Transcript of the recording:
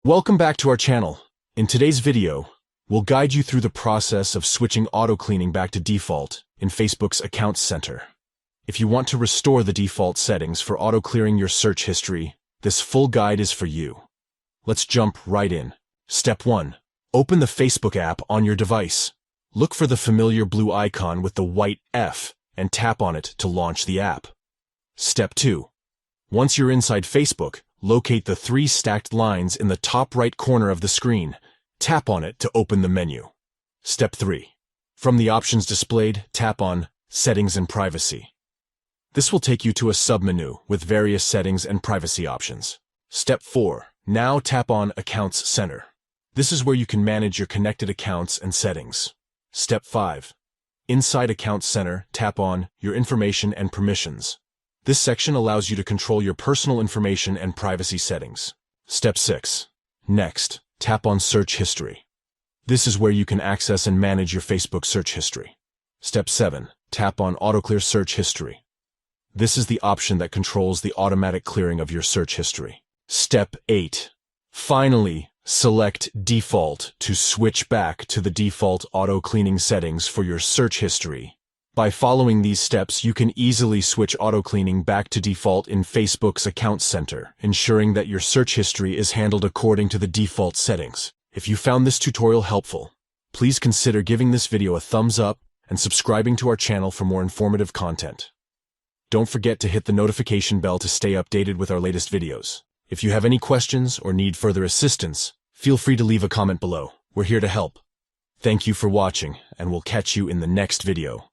Welcome back to our channel. In today's video, we'll guide you through the process of switching auto-cleaning back to default in Facebook's Accounts Center. If you want to restore the default settings for auto-clearing your search history, this full guide is for you. Let's jump right in. Step 1. Open the Facebook app on your device. Look for the familiar blue icon with the white F and tap on it to launch the app. Step 2. Once you're inside Facebook, locate the 3 stacked lines in the top right corner of the screen. Tap on it to open the menu. Step 3. From the options displayed, tap on Settings and Privacy. This will take you to a submenu with various settings and privacy options. Step 4. Now tap on Accounts Center. This is where you can manage your connected accounts and settings. Step 5. Inside Accounts Center, tap on Your Information and Permissions. This section allows you to control your personal information and privacy settings. Step 6. Next, tap on Search History. This is where you can access and manage your Facebook search history. Step 7. Tap on Autoclear Search History. This is the option that controls the automatic clearing of your search history. Step 8. Finally, select Default to switch back to the default auto-cleaning settings for your search history. By following these steps, you can easily switch auto-cleaning back to default in Facebook's Accounts Center, ensuring that your search history is handled according to the default settings. If you found this tutorial helpful, please consider giving this video a thumbs up and subscribing to our channel for more informative content. Don't forget to hit the notification bell to stay updated with our latest videos. If you have any questions or need further assistance, feel free to leave a comment below. We're here to help. Thank you for watching, and we'll catch you in the next video.